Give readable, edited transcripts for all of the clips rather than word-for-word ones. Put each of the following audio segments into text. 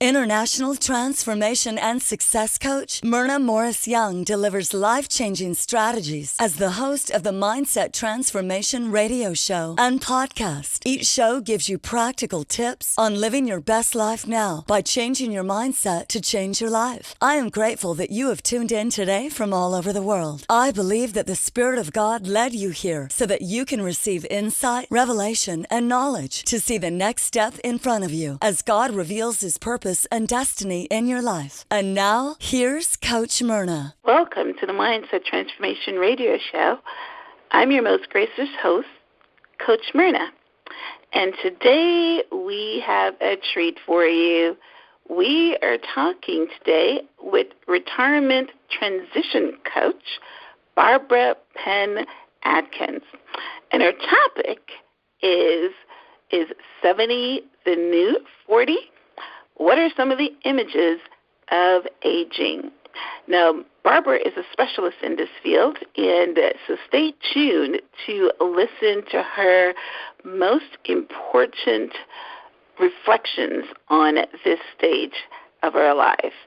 International transformation and success coach Myrna Morris Young delivers life-changing strategies as the host of the Mindset Transformation radio show and podcast. Each show gives you practical tips on living your best life now by changing your mindset to change your life. I am grateful that you have tuned in today from all over the world. I believe that the Spirit of God led you here so that you can receive insight, revelation, and knowledge to see the next step in front of you as God reveals His purpose and destiny in your life. And now, here's Coach Myrna. Welcome to the Mindset Transformation Radio Show. I'm your most gracious host, Coach Myrna. And today we have a treat for you. We are talking today with retirement transition coach, Barbara Penn-Atkins. And our topic is 70 the new 40? What are some of the images of aging? Now, Barbara is a specialist in this field, and so stay tuned to listen to her most important reflections on this stage of our life.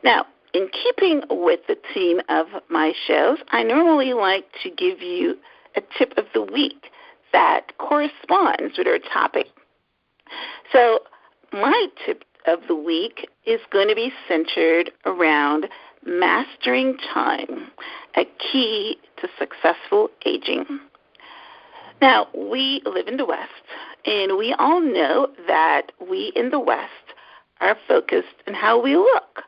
Now, in keeping with the theme of my shows, I normally like to give you a tip of the week that corresponds with our topic. So my tip of the week is going to be centered around mastering time, a key to successful aging. Now, we live in the West, and we all know that we in the West are focused on how we look.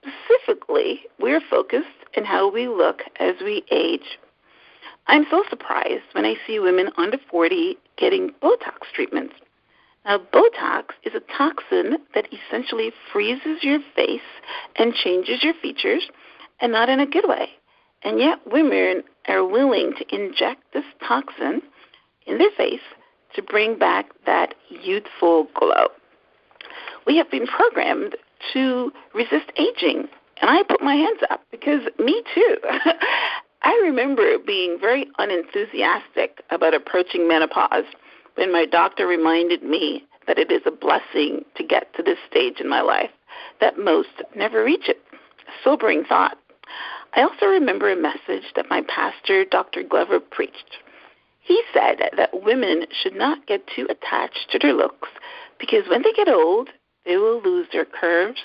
Specifically, we're focused on how we look as we age. I'm so surprised when I see women under 40 getting Botox treatments. Now, Botox is a toxin that essentially freezes your face and changes your features, and not in a good way. And yet women are willing to inject this toxin in their face to bring back that youthful glow. We have been programmed to resist aging, and I put my hands up because me too. I remember being very unenthusiastic about approaching menopause when my doctor reminded me that it is a blessing to get to this stage in my life, that most never reach it. Sobering thought. I also remember a message that my pastor, Dr. Glover, preached. He said that women should not get too attached to their looks because when they get old, they will lose their curves,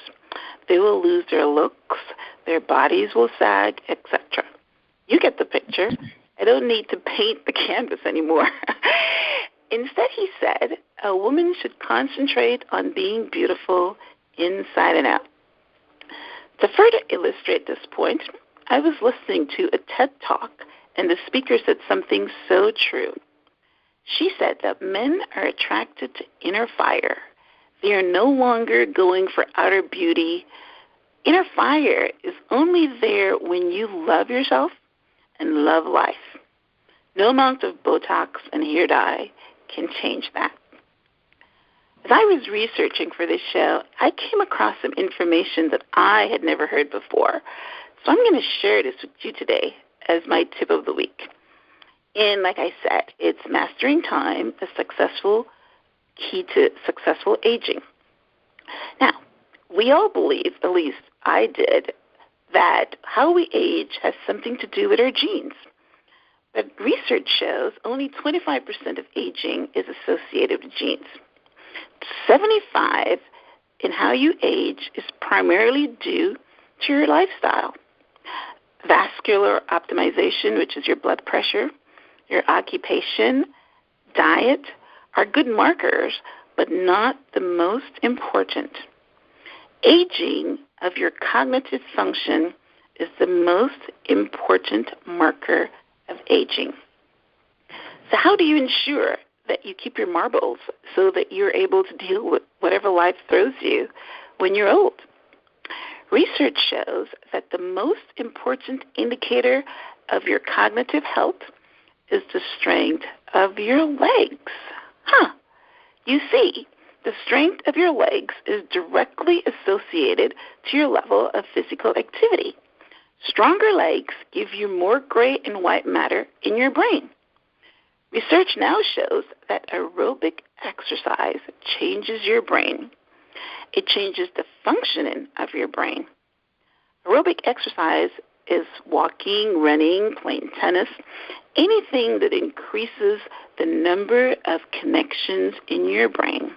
they will lose their looks, their bodies will sag, etc. You get the picture. I don't need to paint the canvas anymore. Instead, he said, a woman should concentrate on being beautiful inside and out. To further illustrate this point, I was listening to a TED Talk, and the speaker said something so true. She said that men are attracted to inner fire. They are no longer going for outer beauty. Inner fire is only there when you love yourself and love life. No amount of Botox and hair dye can change that. As I was researching for this show, I came across some information that I had never heard before. So I'm going to share this with you today as my tip of the week. And like I said, it's mastering time, the successful key to successful aging. Now, we all believe, at least I did, that how we age has something to do with our genes. But research shows only 25% of aging is associated with genes. 75% in how you age is primarily due to your lifestyle. Vascular optimization, which is your blood pressure, your occupation, diet, are good markers, but not the most important. Aging of your cognitive function is the most important marker of aging. So how do you ensure that you keep your marbles so that you're able to deal with whatever life throws you when you're old? Research shows that the most important indicator of your cognitive health is the strength of your legs. You see, the strength of your legs is directly associated to your level of physical activity. Stronger legs give you more gray and white matter in your brain. Research now shows that aerobic exercise changes your brain. It changes the functioning of your brain. Aerobic exercise is walking, running, playing tennis, anything that increases the number of connections in your brain.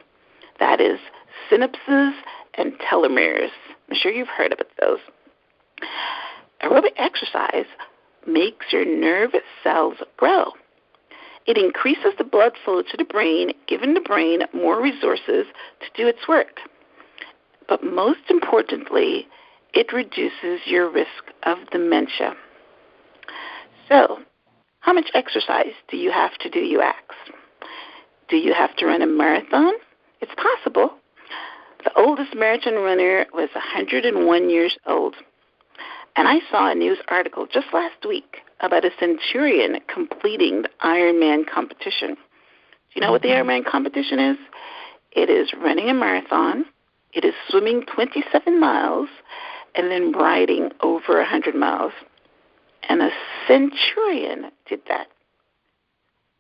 That is synapses and telomeres. I'm sure you've heard about those. Aerobic exercise makes your nerve cells grow. It increases the blood flow to the brain, giving the brain more resources to do its work. But most importantly, it reduces your risk of dementia. So, how much exercise do you have to do, you ask? Do you have to run a marathon? It's possible. The oldest marathon runner was 101 years old. And I saw a news article just last week about a centurion completing the Ironman competition. Do you know what the Ironman competition is? It is running a marathon, it is swimming 27 miles, and then riding over 100 miles. And a centurion did that.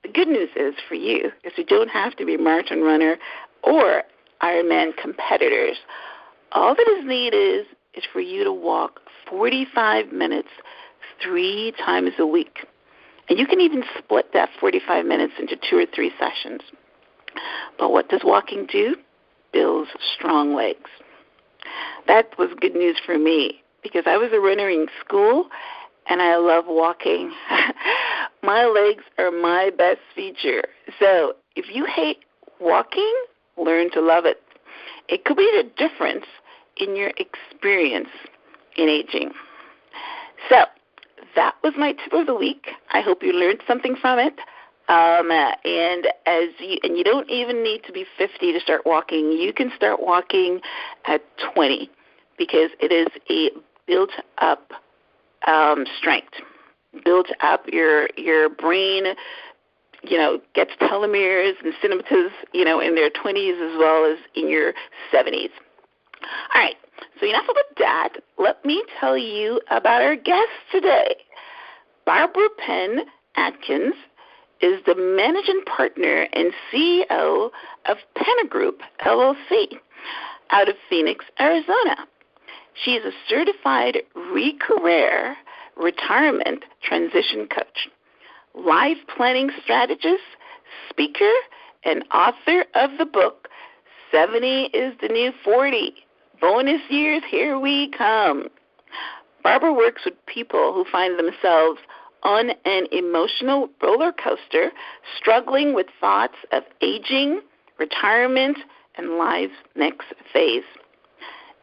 The good news is for you is you don't have to be a marathon runner or Ironman competitors. All that is needed is for you to walk 45 minutes 3 times a week. And you can even split that 45 minutes into 2 or 3 sessions. But what does walking do? Builds strong legs. That was good news for me because I was a runner in school and I love walking. My legs are my best feature. So if you hate walking, learn to love it. It could be the difference in your experience in aging. So that was my tip of the week. I hope you learned something from it. And you don't even need to be 50 to start walking. You can start walking at 20 because it is a built-up strength. Built up your brain, gets telomeres and synapses, in their 20s as well as in your 70s. All right, so enough about that. Let me tell you about our guest today. Barbara Penn-Atkins is the managing partner and CEO of Penna Group, LLC, out of Phoenix, Arizona. She is a certified ReCareer retirement transition coach, life planning strategist, speaker, and author of the book, 70 is the New 40. Bonus years, here we come. Barbara works with people who find themselves on an emotional roller coaster, struggling with thoughts of aging, retirement, and life's next phase.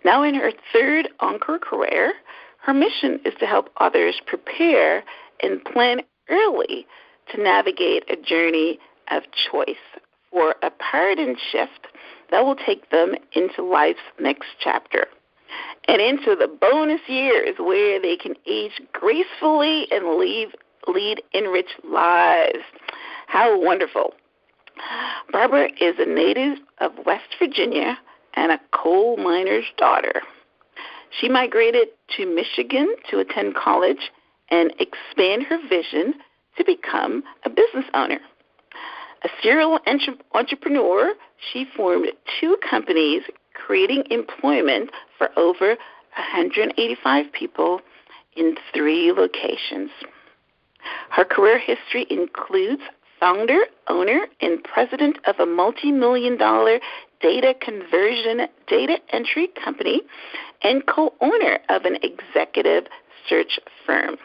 Now in her 3rd encore career, her mission is to help others prepare and plan early to navigate a journey of choice for a paradigm shift that will take them into life's next chapter and into the bonus years where they can age gracefully and lead enriched lives. How wonderful. Barbara is a native of West Virginia and a coal miner's daughter. She migrated to Michigan to attend college and expand her vision to become a business owner. A serial entrepreneur, she formed 2 companies, creating employment for over 185 people in 3 locations. Her career history includes founder, owner, and president of a multi-million-dollar data conversion data entry company and co-owner of an executive search firm.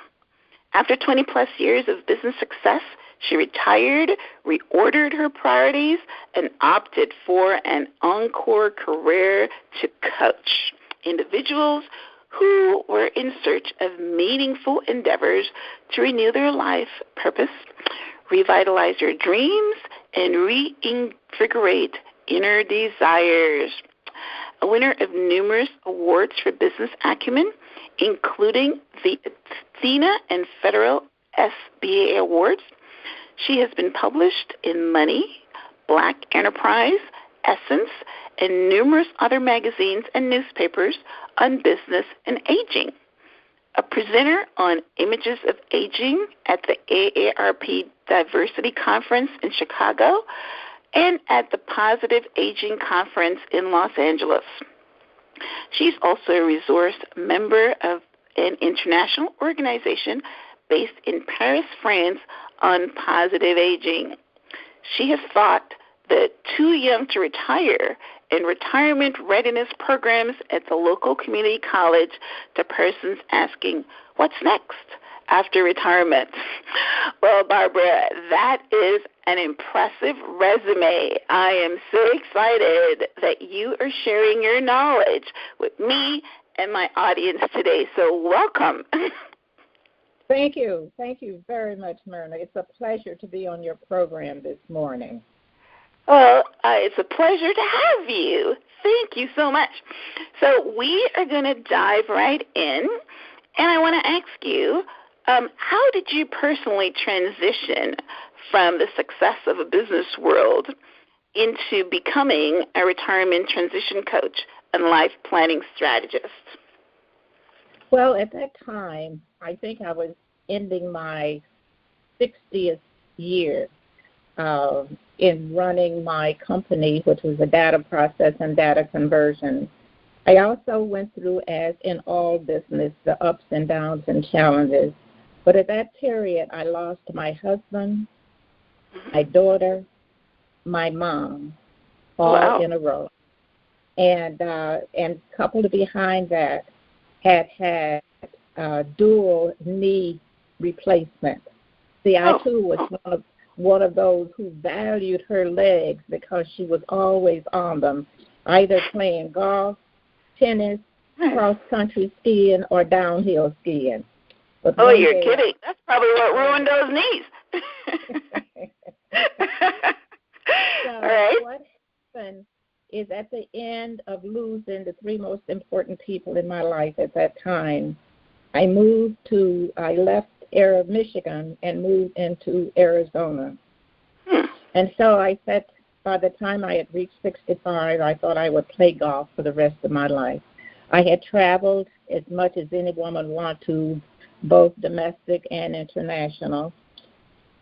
After 20-plus years of business success, she retired, reordered her priorities, and opted for an encore career to coach individuals who were in search of meaningful endeavors to renew their life purpose, revitalize their dreams, and reinvigorate inner desires. A winner of numerous awards for business acumen, including the Athena and Federal SBA Awards, she has been published in Money, Black Enterprise, Essence, and numerous other magazines and newspapers on business and aging. A presenter on images of aging at the AARP Diversity Conference in Chicago, and at the Positive Aging Conference in Los Angeles. She's also a resource member of an international organization based in Paris, France, on positive aging. She has taught the Too Young to Retire and retirement readiness programs at the local community college to persons asking, what's next after retirement? Well, Barbara, that is an impressive resume. I am so excited that you are sharing your knowledge with me and my audience today. So welcome. Thank you. Thank you very much, Myrna. It's a pleasure to be on your program this morning. Well, it's a pleasure to have you. Thank you so much. So we are going to dive right in, and I want to ask you, how did you personally transition from the success of a business world into becoming a retirement transition coach and life planning strategist? Well, at that time, I think I was ending my 60th year in running my company, which was a data process and data conversion. I also went through, as in all business, the ups and downs and challenges. But at that period, I lost my husband, my daughter, my mom, all in a row. And coupled behind that, had dual knee replacement. See, I too was one of those who valued her legs because she was always on them, either playing golf, tennis, cross-country skiing, or downhill skiing. But you're kidding. That's probably what ruined those knees. So all right. What happened is at the end of losing the three most important people in my life at that time, I left Michigan and moved into Arizona. And so I said, by the time I had reached 65, I thought I would play golf for the rest of my life. I had traveled as much as any woman want to, both domestic and international.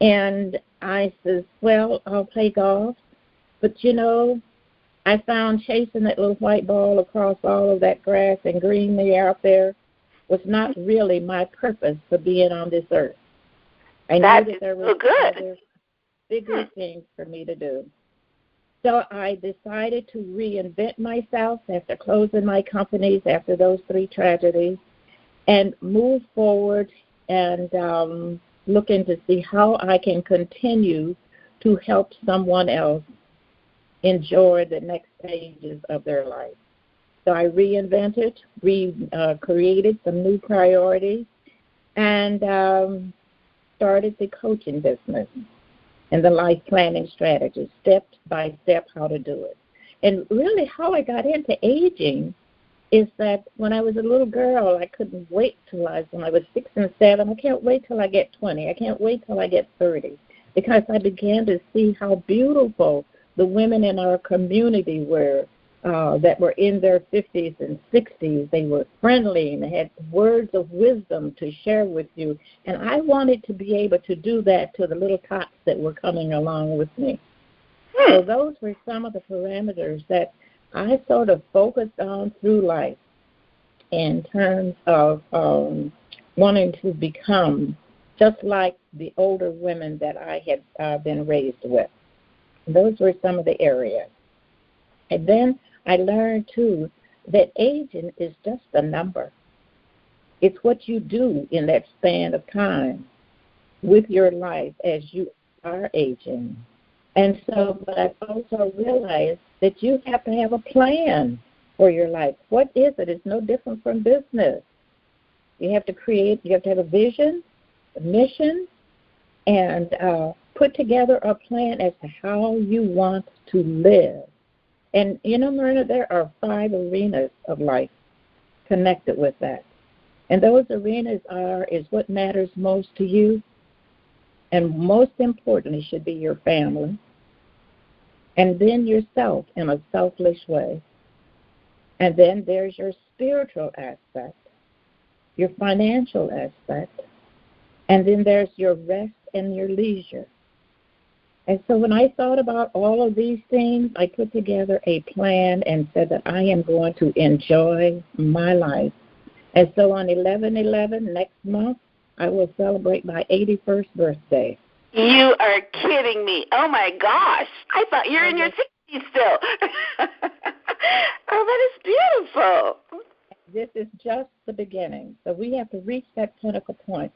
And I said, well, I'll play golf. But, I found chasing that little white ball across all of that grass and greenery out there was not really my purpose for being on this earth. I knew that there were other bigger things for me to do. So I decided to reinvent myself after closing my companies, after those three tragedies, and move forward and looking to see how I can continue to help someone else enjoy the next stages of their life. So I reinvented, created some new priorities, and started the coaching business and the life planning strategy, step by step how to do it. And really how I got into aging is that when I was a little girl, I couldn't wait when I was 6 and 7, I can't wait till I get 20. I can't wait till I get 30, because I began to see how beautiful the women in our community were, that were in their 50s and 60s. They were friendly and had words of wisdom to share with you. And I wanted to be able to do that to the little tots that were coming along with me. So those were some of the parameters that I sort of focused on through life in terms of wanting to become just like the older women that I had been raised with. Those were some of the areas. And then I learned, too, that aging is just a number. It's what you do in that span of time with your life as you are aging. And so, but I've also realized that you have to have a plan for your life. What is it? It's no different from business. You have to have a vision, a mission, and put together a plan as to how you want to live. And, Myrna, there are 5 arenas of life connected with that. And those arenas is what matters most to you, and most importantly should be your family, and then yourself in a selfless way. And then there's your spiritual aspect, your financial aspect, and then there's your rest and your leisure. And so when I thought about all of these things, I put together a plan and said that I am going to enjoy my life. And so on 11/11 next month, I will celebrate my 81st birthday. You are kidding me. Oh, my gosh. I thought you're in your 60s still. Oh, that is beautiful. This is just the beginning. So we have to reach that pinnacle point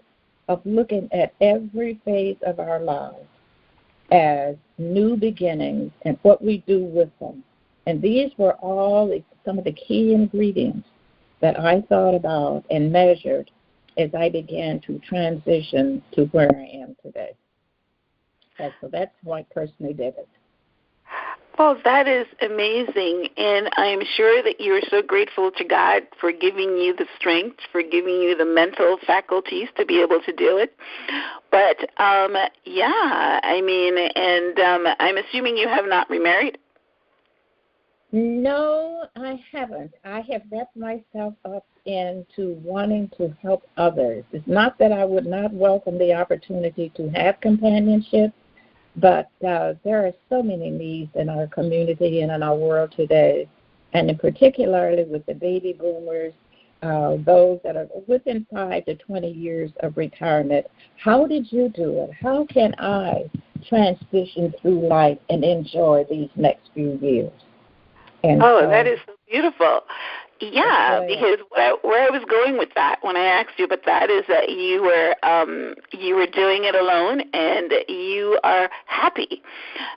of looking at every phase of our lives as new beginnings and what we do with them. And these were all some of the key ingredients that I thought about and measured as I began to transition to where I am today. And so that's how I personally did it. Well, that is amazing, and I'm sure that you're so grateful to God for giving you the strength, for giving you the mental faculties to be able to do it. But, yeah, I mean, and I'm assuming you have not remarried? No, I haven't. I have wrapped myself up into wanting to help others. It's not that I would not welcome the opportunity to have companionship, but there are so many needs in our community and in our world today, and in particularly with the baby boomers, those that are within 5 to 20 years of retirement. How did you do it? How can I transition through life and enjoy these next few years? And that is so beautiful. Yeah, because where I was going with that when I asked you about that is that you were doing it alone and you are happy.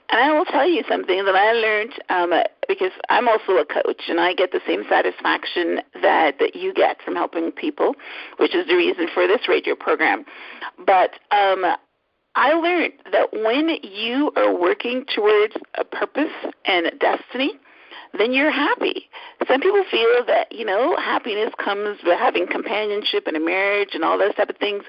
And I will tell you something that I learned because I'm also a coach and I get the same satisfaction that you get from helping people, which is the reason for this radio program. But I learned that when you are working towards a purpose and a destiny, then you're happy. Some people feel that, happiness comes with having companionship and a marriage and all those type of things,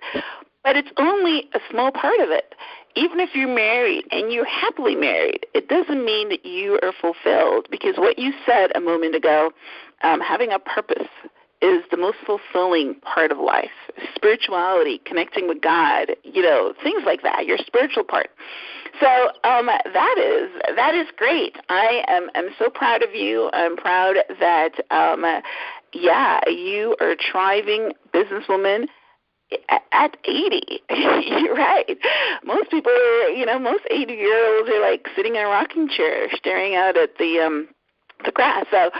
but it's only a small part of it. Even if you're married and you're happily married, it doesn't mean that you are fulfilled, because what you said a moment ago, having a purpose is the most fulfilling part of life. Spirituality, connecting with God, things like that, your spiritual part. So that is great. I am so proud of you. I'm proud that, you are a thriving businesswoman at 80. You're right. Most people are, most 80-year-olds are like sitting in a rocking chair staring out at the grass. So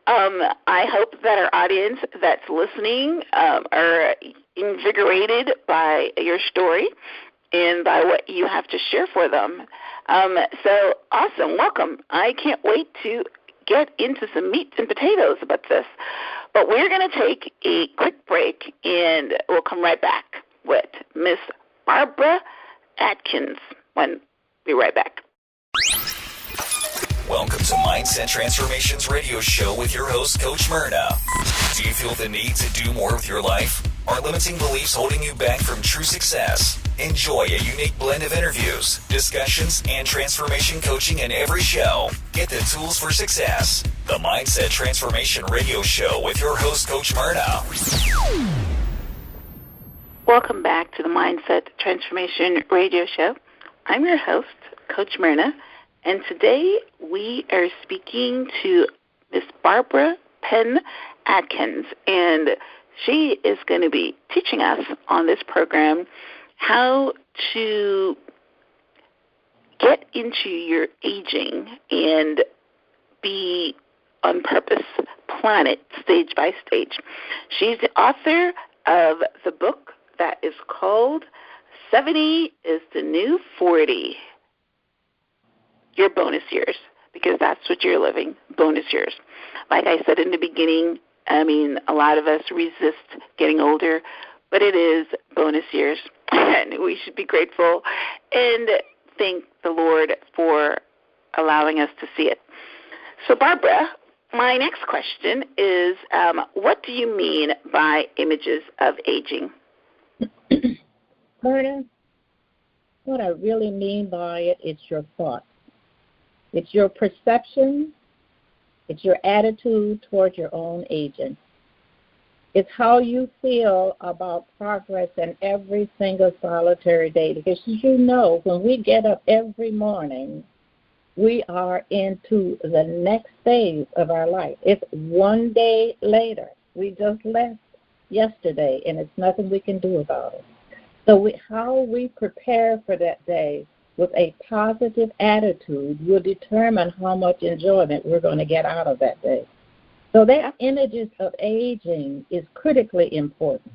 I hope that our audience that's listening are invigorated by your story and by what you have to share for them. So awesome. Welcome. I can't wait to get into some meat and potatoes about this. But we're going to take a quick break, and we'll come right back with Miss Barbara Atkins. We'll be right back. Welcome to Mindset Transformations Radio Show with your host, Coach Myrna. Do you feel the need to do more with your life? Are limiting beliefs holding you back from true success? Enjoy a unique blend of interviews, discussions, and transformation coaching in every show. Get the tools for success. The Mindset Transformation Radio Show with your host, Coach Myrna. Welcome back to the Mindset Transformation Radio Show. I'm your host, Coach Myrna, and today we are speaking to Miss Barbara Penn-Atkins, and she is going to be teaching us on this program how to get into your aging and be on purpose, plan it stage by stage. She's the author of the book that is called 70 is the New 40, Your Bonus Years, because that's what you're living, bonus years. Like I said in the beginning, a lot of us resist getting older, but it is bonus years, and we should be grateful and thank the Lord for allowing us to see it. So, Barbara, my next question is, what do you mean by images of aging? Myrna, what I really mean by it is your thoughts. It's your perception. It's your attitude towards your own aging. It's how you feel about progress in every single solitary day. Because you know, when we get up every morning, we are into the next phase of our life. It's one day later. We just left yesterday, and it's nothing we can do about it. So how we prepare for that day with a positive attitude will determine how much enjoyment we're going to get out of that day. So that images of aging is critically important.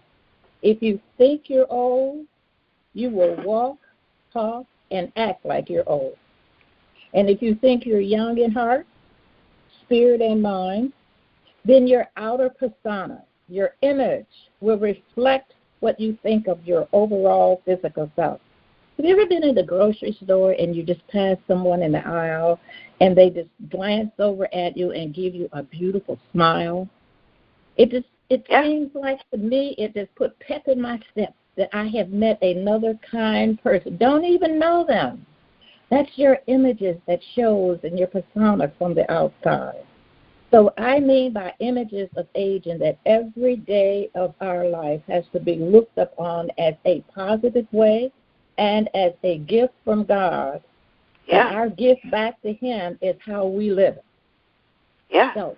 If you think you're old, you will walk, talk, and act like you're old. And if you think you're young in heart, spirit, and mind, then your outer persona, your image, will reflect what you think of your overall physical self. Have you ever been in the grocery store and you just pass someone in the aisle and they just glance over at you and give you a beautiful smile? It seems like, to me, it just put pep in my step that I have met another kind person. Don't even know them. That's your images that shows in your persona from the outside. So I mean by images of aging that every day of our life has to be looked upon as a positive way and as a gift from God. Yeah. And our gift back to Him is how we live it. Yeah. So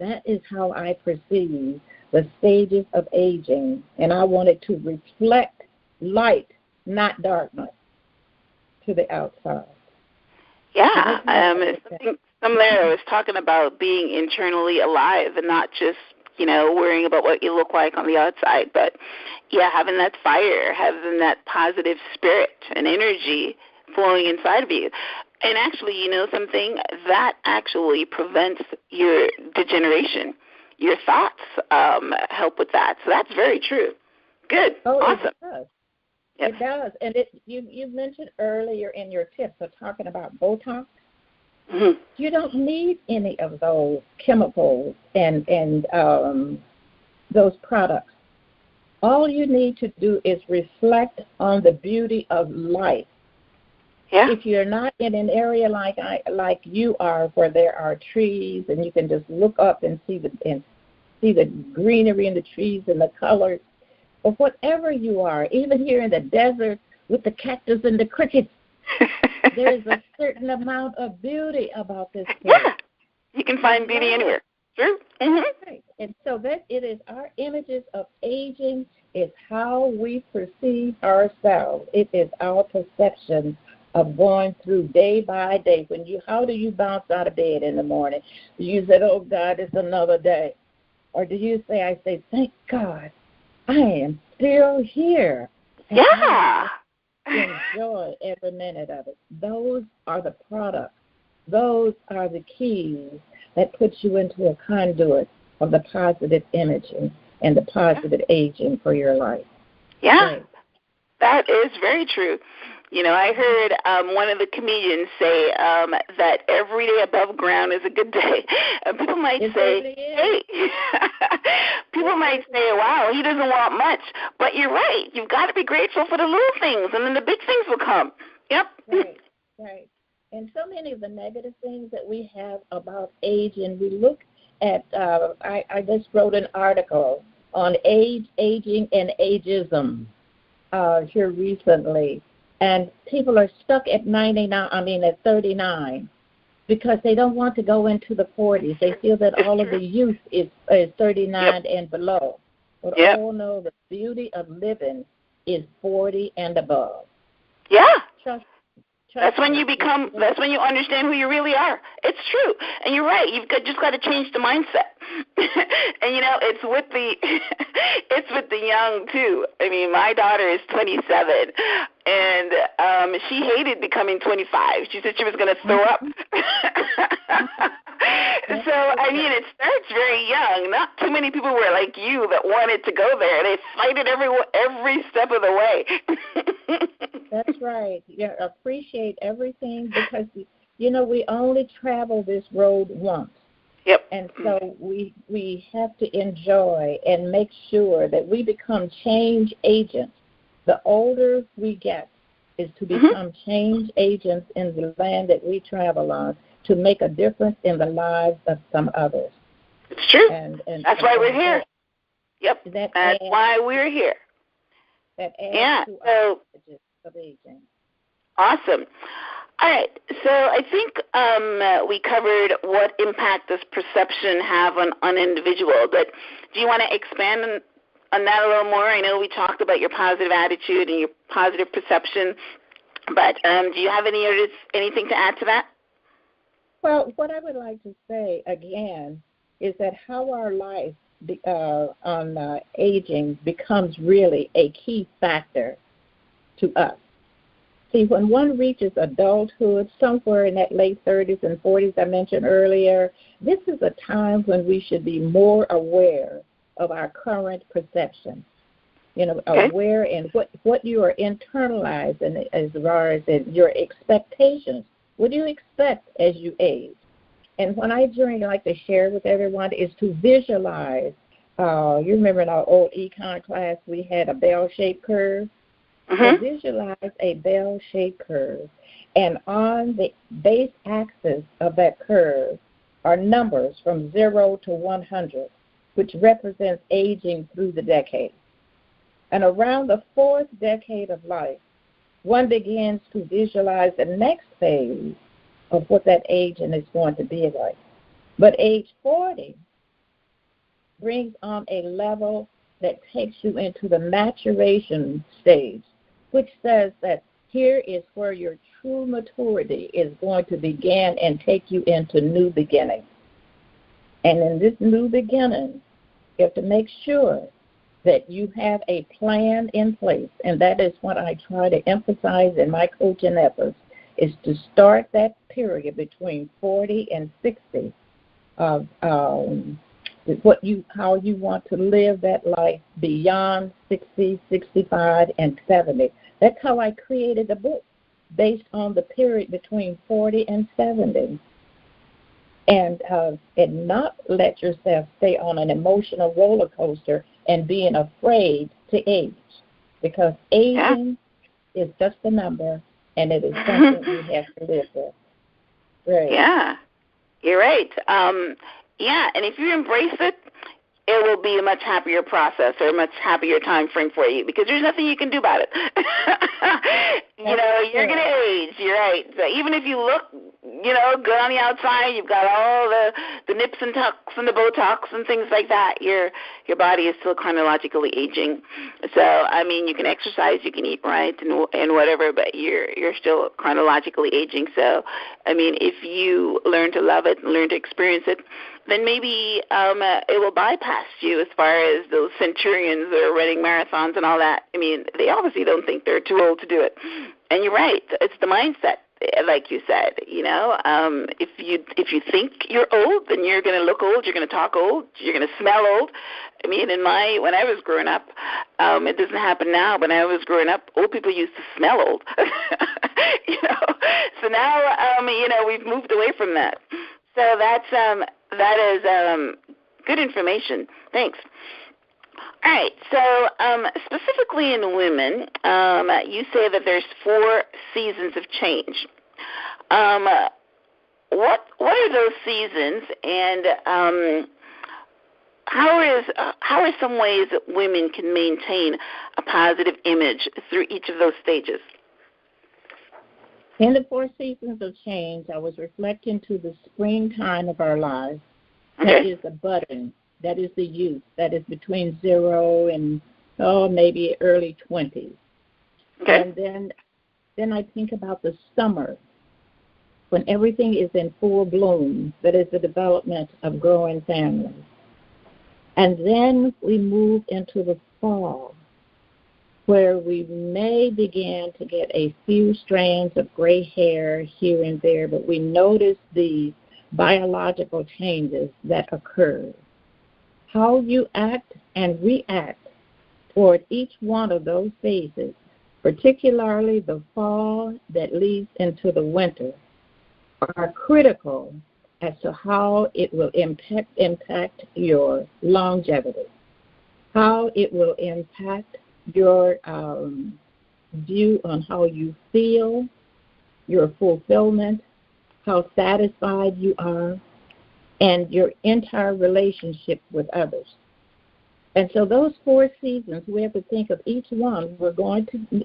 that is how I perceive the stages of aging, and I want it to reflect light, not darkness, to the outside. Yeah. Somewhere I was talking about being internally alive and not just, worrying about what you look like on the outside, but, having that fire, having that positive spirit and energy flowing inside of you. And actually, something that actually prevents your degeneration. Your thoughts help with that. So that's very true. Good. Awesome. It does. Yep. It does. And you mentioned earlier in your tips of talking about Botox. Mm-hmm. You don't need any of those chemicals and those products. All you need to do is reflect on the beauty of life. Yeah. If you're not in an area like you are, where there are trees and you can just look up and see the greenery in the trees and the colors, or whatever you are, even here in the desert with the cactus and the crickets, there's a certain amount of beauty about this place. Yeah, you can find beauty anywhere. True. Mm-hmm. Right. And so that it is our images of aging is how we perceive ourselves. It is our perception of going through day by day. How do you bounce out of bed in the morning? Do you say, "Oh God, it's another day," or do you say, "I say, thank God, I am still here"? And yeah. Enjoy every minute of it. Those are the products. Those are the keys that put you into a conduit of the positive imaging and the positive aging for your life. Yeah, right. That is very true. I heard one of the comedians say that every day above ground is a good day. And people might say, hey, people might say, wow, he doesn't want much. But you're right. You've got to be grateful for the little things, and then the big things will come. Yep. Right. And so many of the negative things that we have about aging, we look at, I just wrote an article on aging, and ageism here recently. And people are stuck at 39 because they don't want to go into the 40s. They feel that all of the youth is 39 and below. But all know the beauty of living is 40 and above. Yeah. Trust That's when you understand who you really are. It's true. And you're right. You've just got to change the mindset. And, it's with the young, too. I mean, my daughter is 27, and she hated becoming 25. She said she was going to throw up. So, it starts very young. Not too many people were like you that wanted to go there. They fight it every step of the way. That's right. Yeah, appreciate everything because, we only travel this road once. Yep. And so we have to enjoy and make sure that we become change agents. The older we get is to become change agents in the land that we travel on to make a difference in the lives of some others. It's true. And that's why we're here. Yep. That's why we're here. That adds to our messages of aging. Awesome. All right. So I think we covered what impact does perception have on an individual. But do you want to expand on that a little more? I know we talked about your positive attitude and your positive perception, but do you have anything to add to that? Well, what I would like to say again is that how our life on aging becomes really a key factor to us. See, when one reaches adulthood, somewhere in that late 30s and 40s I mentioned earlier, this is a time when we should be more aware of our current perception. Aware in what you are internalizing as far as your expectations. What do you expect as you age? And when I generally like to share with everyone is to visualize. You remember in our old econ class we had a bell-shaped curve? So visualize a bell-shaped curve. And on the base axis of that curve are numbers from 0 to 100, which represents aging through the decades. And around the fourth decade of life, one begins to visualize the next phase of what that aging is going to be like. But age 40 brings on a level that takes you into the maturation stage, which says that here is where your true maturity is going to begin and take you into new beginnings. And in this new beginning, you have to make sure that you have a plan in place, and that is what I try to emphasize in my coaching efforts, is to start that period between 40 and 60 of how you want to live that life beyond 60, 65, and 70. That's how I created the book, based on the period between 40 and 70. And not let yourself stay on an emotional roller coaster and being afraid to age, because aging is just a number, and it is something we have to live with. Right. Yeah, you're right. And if you embrace it, it will be a much happier process or a much happier time frame for you, because there's nothing you can do about it. You're going to age. You're right. So even if you look, good on the outside, you've got all the nips and tucks and the Botox and things like that, your body is still chronologically aging. So, you can exercise, you can eat right and whatever, but you're still chronologically aging. So, if you learn to love it and learn to experience it, then maybe it will bypass you as far as those centurions that are running marathons and all that. They obviously don't think they're too old to do it. And you're right. It's the mindset, like you said. If you think you're old, then you're going to look old. You're going to talk old. You're going to smell old. When I was growing up, it doesn't happen now. When I was growing up, old people used to smell old. So now, we've moved away from that. So that is good information. Thanks. All right. So specifically in women, you say that there's 4 seasons of change. What are those seasons, and how are some ways that women can maintain a positive image through each of those stages? In the 4 seasons of change, I was reflecting to the springtime of our lives. That is the budding. That is the youth. That is between 0 and maybe early 20s. Okay. And then I think about the summer, when everything is in full bloom. That is the development of growing families. And then we move into the fall, where we may begin to get a few strands of gray hair here and there, but we notice the biological changes that occur. How you act and react toward each one of those phases, particularly the fall that leads into the winter, are critical as to how it will impact your longevity, how it will impact your view on how you feel, your fulfillment, how satisfied you are, and your entire relationship with others. And so those 4 seasons, we have to think of each one.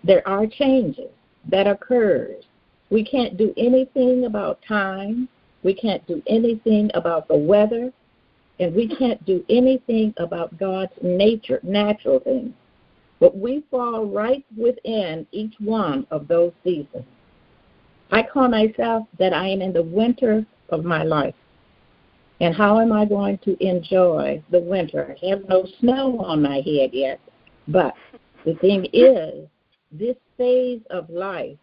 There are changes that occurs. We can't do anything about time. We can't do anything about the weather. And we can't do anything about God's nature, natural things. But we fall right within each one of those seasons. I call myself that I am in the winter of my life. And how am I going to enjoy the winter? I have no snow on my head yet. But the thing is, this phase of life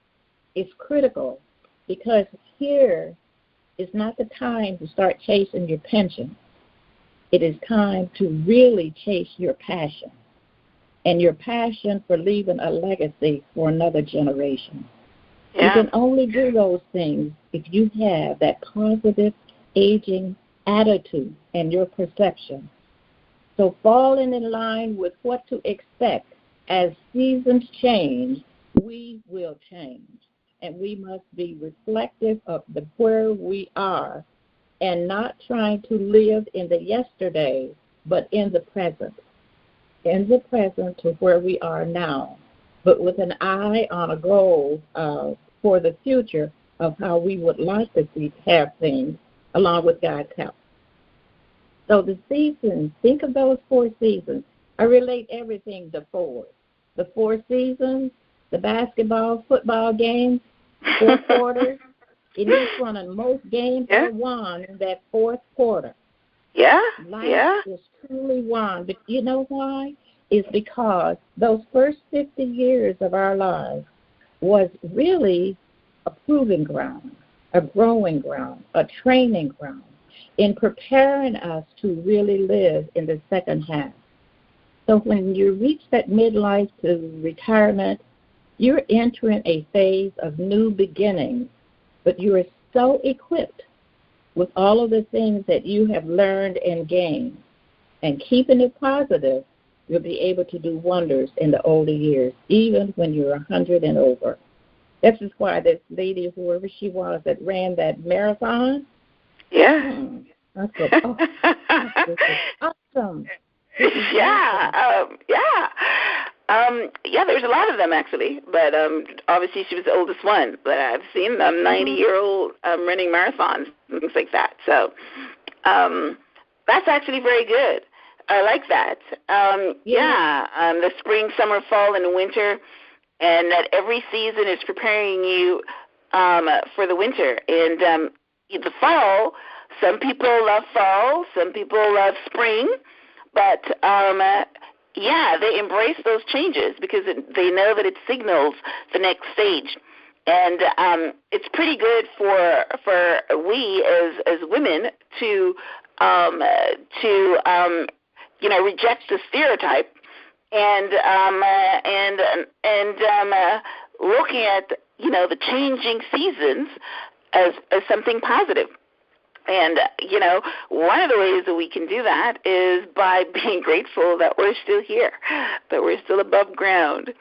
is critical because here is not the time to start chasing your pension. It is time to really chase your passion and your passion for leaving a legacy for another generation. Yeah. You can only do those things if you have that positive aging attitude and your perception. So falling in line with what to expect as seasons change, we will change. And we must be reflective of where we are and not trying to live in the yesterday, but in the present. In the present to where we are now, but with an eye on a goal for the future of how we would like to have things along with God's help. So the seasons, think of those 4 seasons. I relate everything to 4. The 4 seasons, the basketball, football games, 4 quarters. In each one, and most games are won in that 4th quarter. Yeah, Life is truly won. But you know why? It's because those first 50 years of our lives was really a proving ground, a growing ground, a training ground in preparing us to really live in the second half. So when you reach that midlife to retirement, you're entering a phase of new beginnings, but you are so equipped with all of the things that you have learned and gained. And keeping it positive, you'll be able to do wonders in the older years, even when you're 100 and over. This is why this lady, whoever she was, that ran that marathon. Yeah. I said, oh, this is awesome. There's a lot of them, actually. But obviously she was the oldest one. But I've seen them, 90-year-old running marathons, things like that. So that's actually very good. I like that. The spring, summer, fall, and winter, and that every season is preparing you for the winter. And the fall, some people love fall, some people love spring, but they embrace those changes because they know that it signals the next stage. And it's pretty good for we as women to reject the stereotype and looking at the changing seasons as something positive. And one of the ways that we can do that is by being grateful that we're still here, that we're still above ground.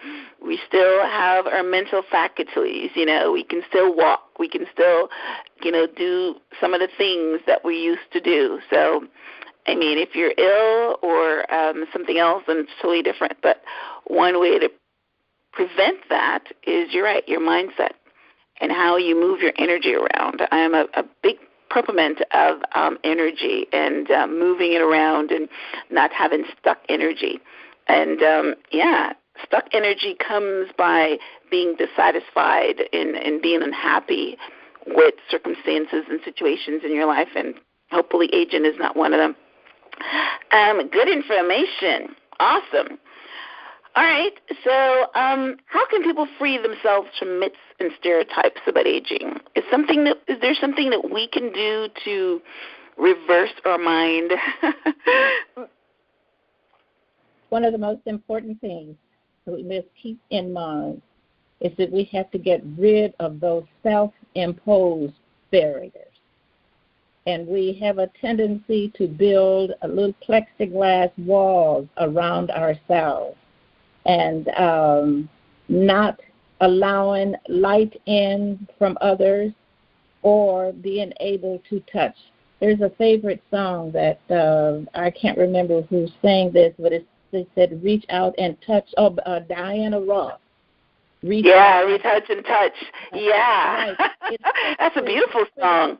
We still have our mental faculties. We can still walk. We can still do some of the things that we used to do. So I mean, if you're ill or something else, then it's totally different. But one way to prevent that is, you're right, your mindset and how you move your energy around. I am a big proponent of energy and moving it around and not having stuck energy. And, stuck energy comes by being dissatisfied and being unhappy with circumstances and situations in your life, and hopefully aging is not one of them. Good information. Awesome. All right. So how can people free themselves from myths and stereotypes about aging? Is there something that we can do to reverse our mind? One of the most important things that we must keep in mind is that we have to get rid of those self-imposed barriers. And we have a tendency to build a little plexiglass walls around ourselves and not allowing light in from others or being able to touch. There's a favorite song that I can't remember who sang this, but it's they said reach out and touch. Oh, Diana Ross. Reach out and touch. Yeah. Right. That's a beautiful song.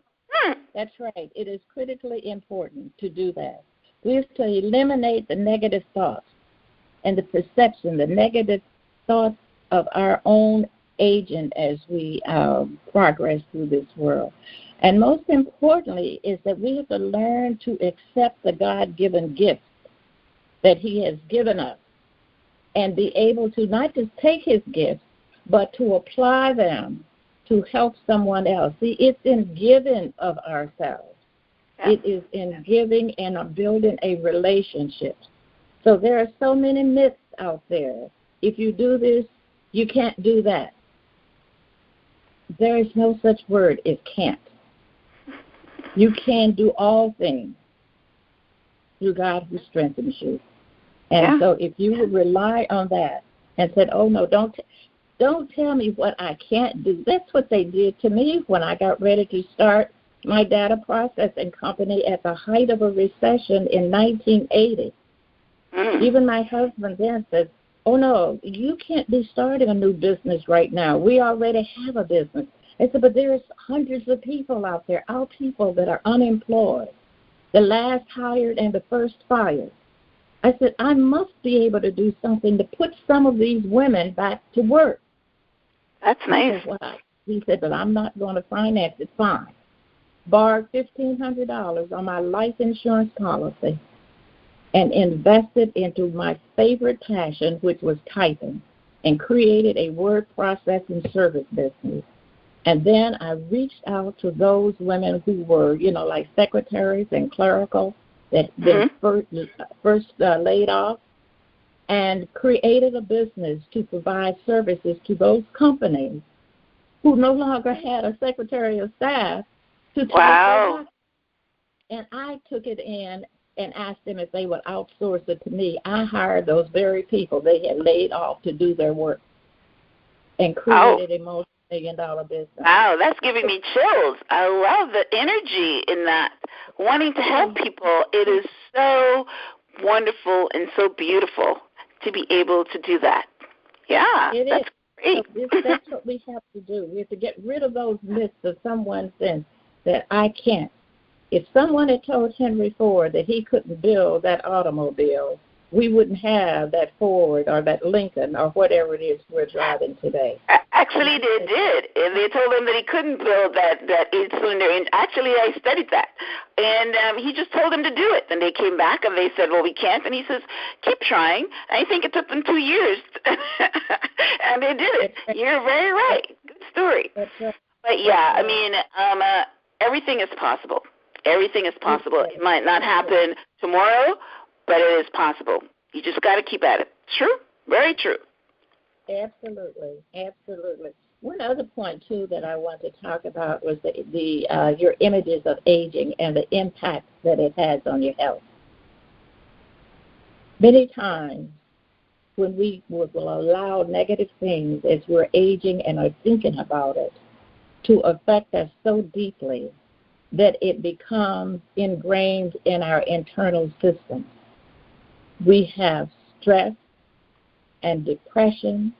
That's right. It is critically important to do that. We have to eliminate the negative thoughts and the perception, the negative thoughts of our own agent as we progress through this world. And most importantly is that we have to learn to accept the God-given gifts that he has given us and be able to not just take his gifts, but to apply them to help someone else. See, it's in giving of ourselves. Yeah. It is in giving and building a relationship. So there are so many myths out there. If you do this, you can't do that. There is no such word as can't. You can do all things through God who strengthens you. And so if you would rely on that and said, oh, no, don't tell me what I can't do. That's what they did to me when I got ready to start my data processing company at the height of a recession in 1980. Even my husband then said, oh, no, you can't be starting a new business right now. We already have a business. I said, but there's hundreds of people out there, our people that are unemployed, the last hired and the first fired. I said, I must be able to do something to put some of these women back to work. That's nice. He said, but I'm not going to finance it. Fine. Borrowed $1,500 on my life insurance policy and invested into my favorite passion, which was typing, and created a word processing service business. And then I reached out to those women who were, like secretaries and clerical that been first laid off, and created a business to provide services to those companies who no longer had a secretary of staff to take it. And I took it in and asked them if they would outsource it to me. I hired those very people they had laid off to do their work and created a multi-million-dollar business. Wow, that's giving me chills. I love the energy in that, wanting to help people. It is so wonderful and so beautiful to be able to do that. Yeah, that's great. So that's what we have to do. We have to get rid of those myths of someone saying that I can't. If someone had told Henry Ford that he couldn't build that automobile, we wouldn't have that Ford or that Lincoln or whatever it is we're driving today. Actually, they did. And they told him that he couldn't build that 8-cylinder engine. Actually, I studied that. And he just told them to do it. And they came back and they said, well, we can't. And he says, keep trying. I think it took them 2 years. And they did it. You're very right. Good story. That's right. But, yeah, I mean, everything is possible. Everything is possible. It might not happen tomorrow, but it is possible. You just got to keep at it. True? Very true. Absolutely. Absolutely. One other point, too, that I want to talk about was your images of aging and the impact that it has on your health. Many times when we will allow negative things as we're aging and are thinking about it to affect us so deeply that it becomes ingrained in our internal system. We have stress and depression,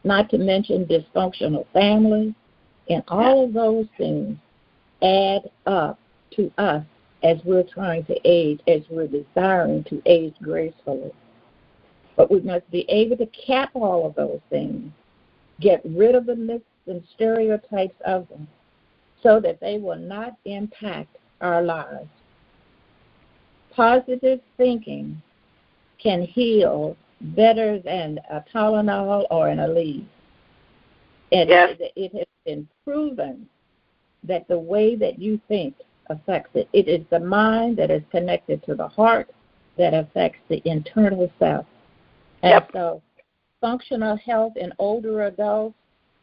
not to mention dysfunctional families, and all of those things add up to us as we're trying to age, as we're desiring to age gracefully. But we must be able to cap all of those things, get rid of the myths and stereotypes of them, so that they will not impact our lives. Positive thinking can heal better than a Tylenol or an Aleve. And it has been proven that the way that you think affects it. It is the mind that is connected to the heart that affects the internal self. And so functional health in older adults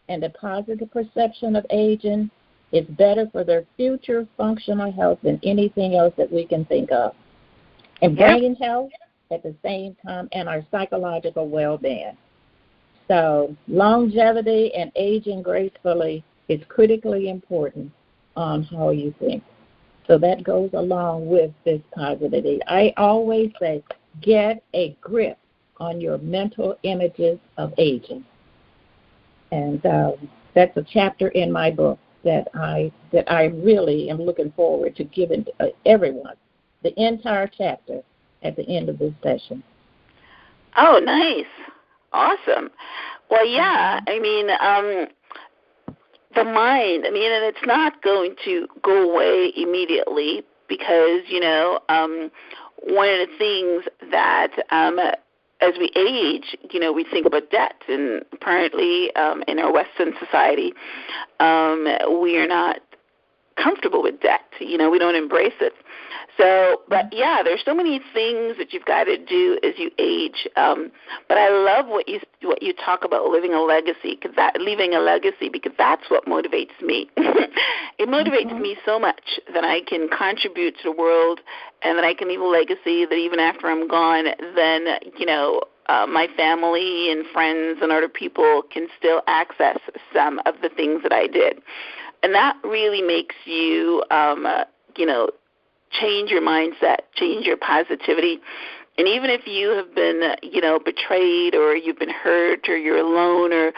and the positive perception of aging is better for their future functional health than anything else that we can think of. And brain health at the same time, and our psychological well-being. So longevity and aging gracefully is critically important on how you think. So that goes along with this positivity. I always say, Get a grip on your mental images of aging. And that's a chapter in my book that I really am looking forward to giving to everyone, the entire chapter at the end of this session. Oh, nice. Awesome. Well, yeah, I mean, the mind, and it's not going to go away immediately because, one of the things that as we age, we think about debt, and apparently in our Western society, we are not comfortable with debt. We don't embrace it. So, but yeah, there's so many things that you've got to do as you age. But I love what you talk about leaving a legacy, because that's what motivates me. It motivates me so much that I can contribute to the world, and that I can leave a legacy that even after I'm gone, then my family and friends and other people can still access some of the things that I did. And that really makes you, change your mindset, change your positivity. And even if you have been, betrayed, or you've been hurt, or you're alone, or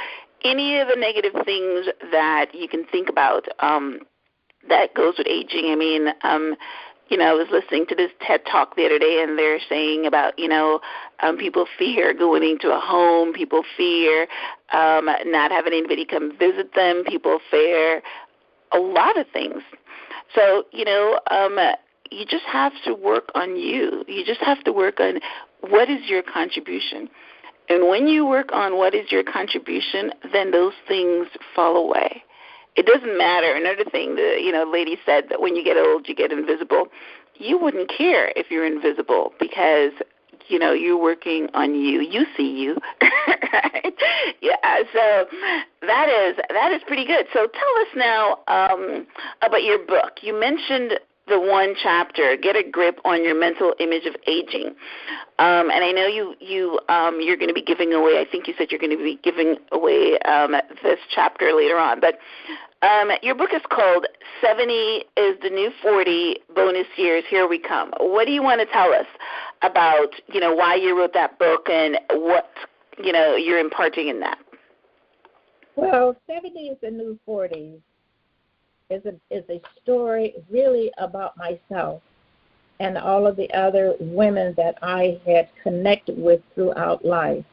any of the negative things that you can think about, that goes with aging. I was listening to this TED Talk the other day, and they're saying about, people fear going into a home. People fear not having anybody come visit them. People fear a lot of things. So, you just have to work on you. You just have to work on what is your contribution. And when you work on what is your contribution, then those things fall away. It doesn't matter. Another thing, the lady said that when you get old, you get invisible. You wouldn't care if you're invisible because, you're working on you. You see you. Right? Yeah, so that is pretty good. So tell us now about your book. You mentioned the one chapter, Get a Grip on Your Mental Image of Aging. And I know you're going to be giving away, I think you said you're going to be giving away this chapter later on. But your book is called 70 is the New 40, Bonus Years, Here We Come. What do you want to tell us about, why you wrote that book and what, you're imparting in that? Well, 70 is the New 40 is a story really about myself and all of the other women that I had connected with throughout life,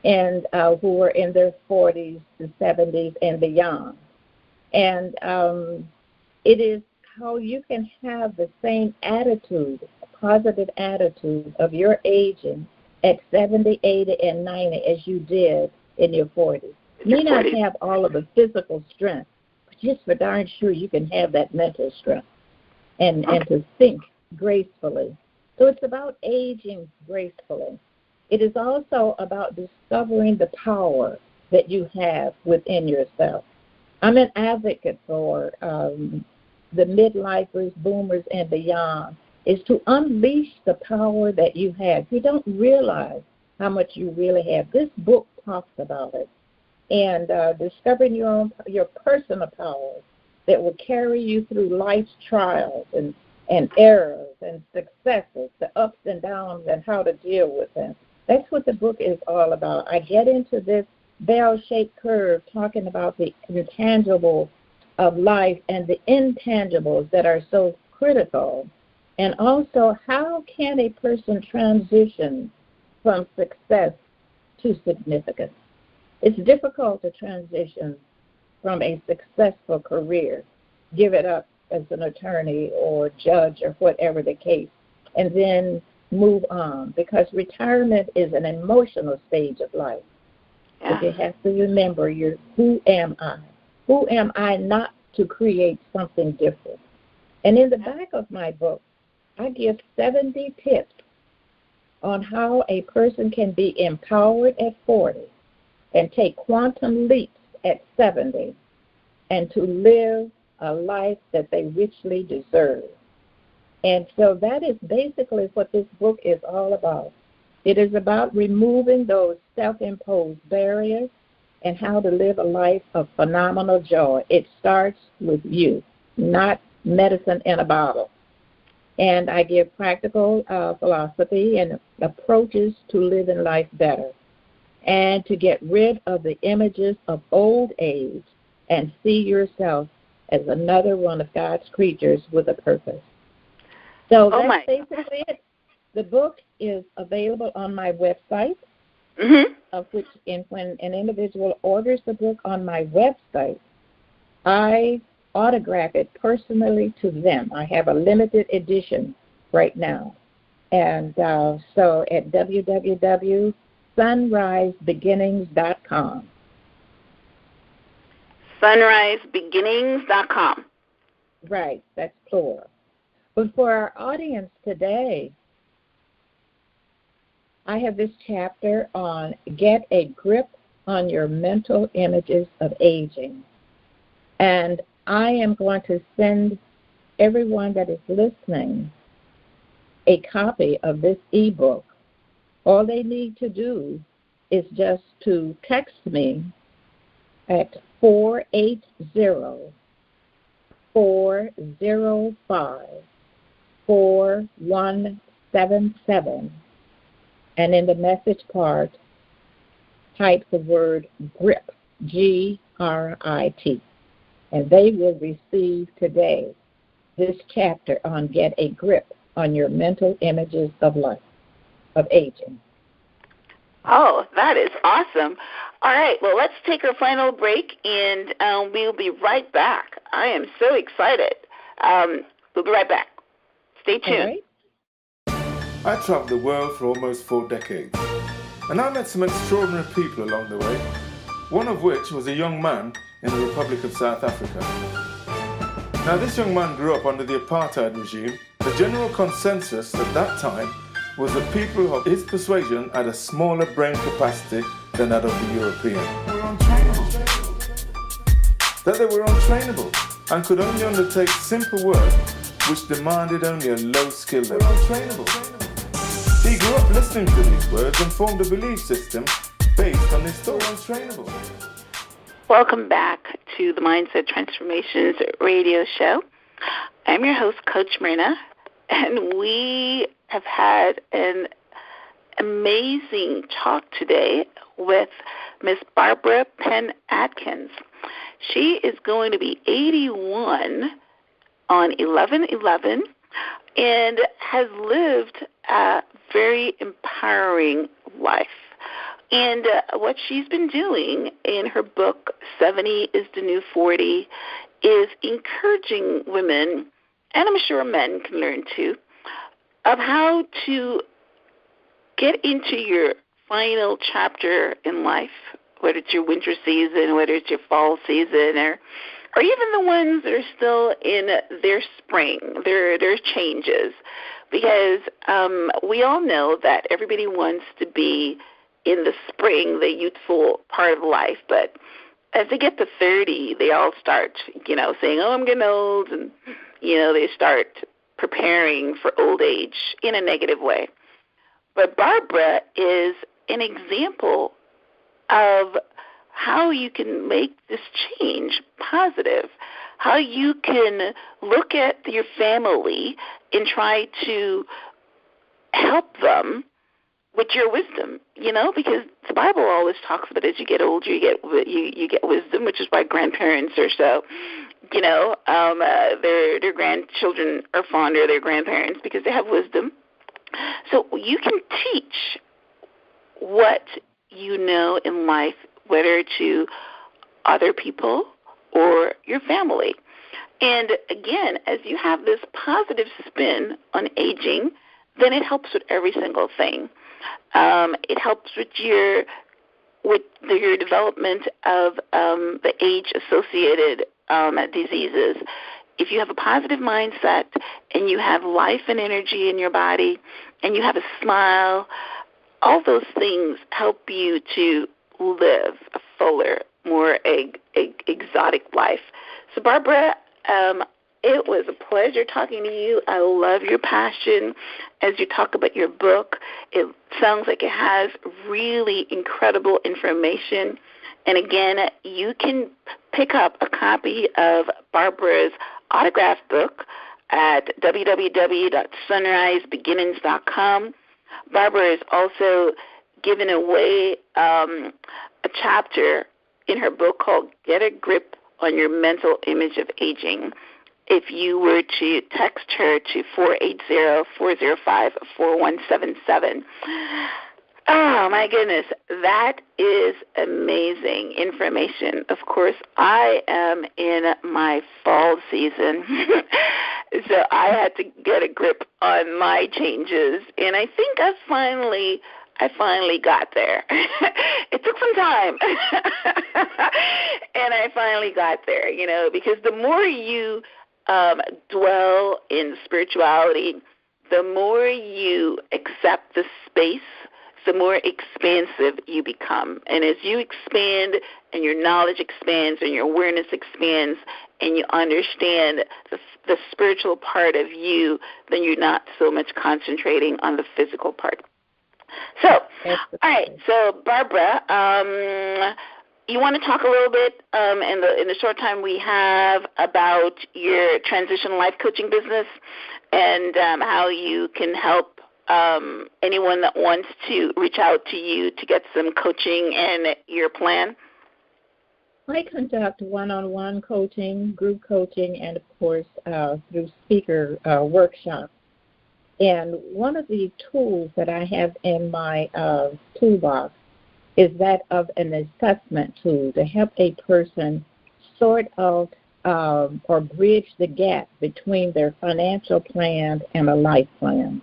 and who were in their 40s to 70s and beyond. And it is how you can have the same attitude, positive attitude of your aging at 70, 80, and 90 as you did in your 40s. You may not have all of the physical strength, but just for darn sure you can have that mental strength and to think gracefully. So it's about aging gracefully. It is also about discovering the power that you have within yourself. I'm an advocate for the midlifers, boomers, and beyond, is to unleash the power that you have. You don't realize how much you really have. This book talks about it. And discovering your personal powers that will carry you through life's trials and errors and successes, the ups and downs, and how to deal with them. That's what the book is all about. I get into this bell-shaped curve talking about the intangibles of life and the intangibles that are so critical, and also how can a person transition from success to significance. It's difficult to transition from a successful career, give it up as an attorney or judge or whatever the case, and then move on, because retirement is an emotional stage of life. Yeah. But you have to remember, who am I? Who am I not to create something different? And in the back of my book, I give 70 tips on how a person can be empowered at 40 and take quantum leaps at 70 and to live a life that they richly deserve. And so that is basically what this book is all about. It is about removing those self-imposed barriers and how to live a life of phenomenal joy. It starts with you, not medicine in a bottle. And I give practical philosophy and approaches to living life better and to get rid of the images of old age and see yourself as another one of God's creatures with a purpose. So that's basically it. The book is available on my website, of which when an individual orders the book on my website, I autograph it personally to them. I have a limited edition right now. And so at www.sunrisebeginnings.com. Sunrisebeginnings.com. Right, that's plural. But for our audience today, I have this chapter on Get a Grip on Your Mental Images of Aging. And I am going to send everyone that is listening a copy of this ebook. All they need to do is just to text me at 480-405-4177, and in the message part, type the word GRIP, G-R-I-T, and they will receive today this chapter on Get a Grip on Your Mental Images of Life, of Aging. Oh, that is awesome. All right, well, let's take our final break, and we'll be right back. I am so excited. We'll be right back. Stay tuned. All right. I traveled the world for almost 4 decades, and I met some extraordinary people along the way, one of which was a young man in the Republic of South Africa. Now, this young man grew up under the apartheid regime. The general consensus at that time was that people of his persuasion had a smaller brain capacity than that of the European. That they were untrainable and could only undertake simple work which demanded only a low skill level. He grew up listening to these words and formed a belief system based on his thought. Untrainable. Welcome back to the Mindset Transformations radio show. I'm your host, Coach Myrna, and we have had an amazing talk today with Miss Barbara Penn-Atkins. She is going to be 81 on 11/11 and has lived a very empowering life. And what she's been doing in her book, 70 is the New 40, is encouraging women, and I'm sure men can learn too, of how to get into your final chapter in life, whether it's your winter season, whether it's your fall season, or even the ones that are still in their spring, their changes. Because we all know that everybody wants to be in the spring, the youthful part of life, but as they get to 30, they all start, saying, oh, I'm getting old, and, they start preparing for old age in a negative way. But Barbara is an example of how you can make this change positive, how you can look at your family and try to help them with your wisdom, because the Bible always talks about as you get older, you get wisdom, which is why grandparents are so, their grandchildren are fonder of their grandparents because they have wisdom. So you can teach what you know in life, whether to other people or your family. And again, as you have this positive spin on aging, then it helps with every single thing. It helps with your development of the age-associated diseases. If you have a positive mindset and you have life and energy in your body and you have a smile, all those things help you to live a fuller, more exotic life. So, Barbara, it was a pleasure talking to you. I love your passion as you talk about your book. It sounds like it has really incredible information. And again, you can pick up a copy of Barbara's autographed book at www.sunrisebeginnings.com. Barbara is also giving away a chapter in her book called Get a Grip on Your Mental Image of Aging. If you were to text her to 480-405-4177. Oh, my goodness. That is amazing information. Of course, I am in my fall season, so I had to get a grip on my changes, and I think I finally got there. It took some time, and I finally got there, because the more you dwell in spirituality, the more you accept the space, the more expansive you become. And as you expand and your knowledge expands and your awareness expands and you understand the spiritual part of you, then you're not so much concentrating on the physical part. So, all right. So, Barbara, you want to talk a little bit in the short time we have about your transition life coaching business and how you can help anyone that wants to reach out to you to get some coaching and your plan? I conduct one-on-one coaching, group coaching, and, of course, through speaker workshops. And one of the tools that I have in my toolbox is that of an assessment tool to help a person sort out or bridge the gap between their financial plan and a life plan.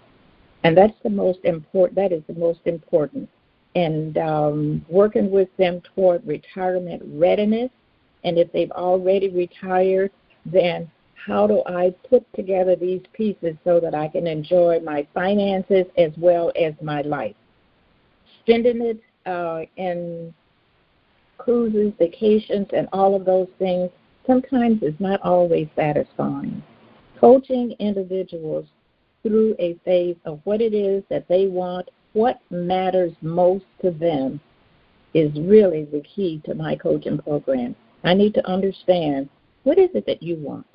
And that's the most important. That is the most important. And working with them toward retirement readiness. And if they've already retired, then how do I put together these pieces so that I can enjoy my finances as well as my life? Spending it in cruises, vacations, and all of those things sometimes is not always satisfying. Coaching individuals through a phase of what it is that they want, what matters most to them, is really the key to my coaching program. I need to understand, what is it that you want?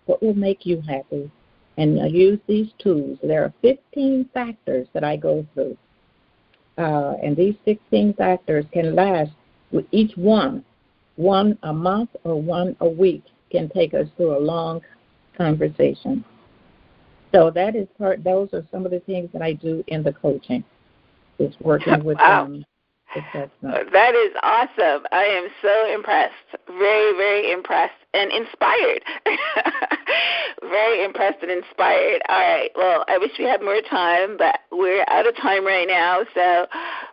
What will make you happy? And I use these tools. There are 15 factors that I go through. And these 16 factors can last with each one a month or one a week, can take us through a long conversation. So that is those are some of the things that I do in the coaching, is working with them. That is awesome. I am so impressed. Very, very impressed and inspired. Very impressed and inspired. All right. Well, I wish we had more time, but we're out of time right now. So,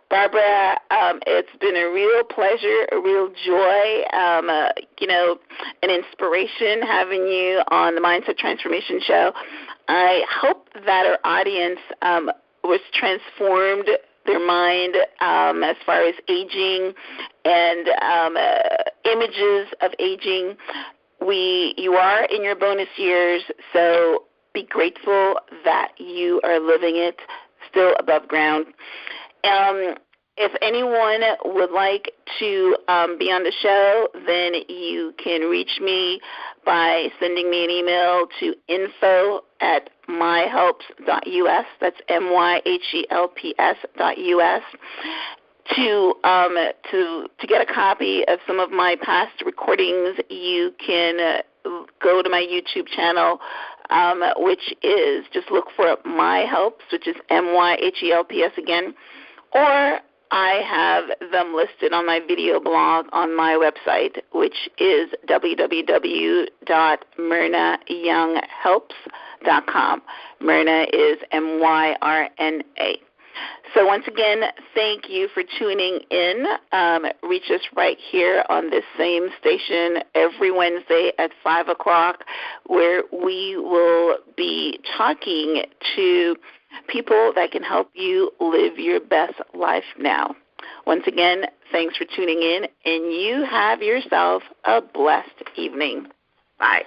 Barbara, it's been a real pleasure, a real joy, an inspiration having you on the Mindset Transformation Show. I hope that our audience was transformed, their mind as far as aging and images of aging. You are in your bonus years, so be grateful that you are living it still above ground. If anyone would like to be on the show, then you can reach me by sending me an email to info@myhelps.us. That's myhelps.us. To get a copy of some of my past recordings, you can go to my YouTube channel, which is, just look for My Helps, which is MYHELPS again, or I have them listed on my video blog on my website, which is www.myrnayounghelps.com. Myrna is MYRNA. So once again, thank you for tuning in. Reach us right here on this same station every Wednesday at 5 o'clock, where we will be talking to people that can help you live your best life now. Once again, thanks for tuning in, and you have yourself a blessed evening. Bye.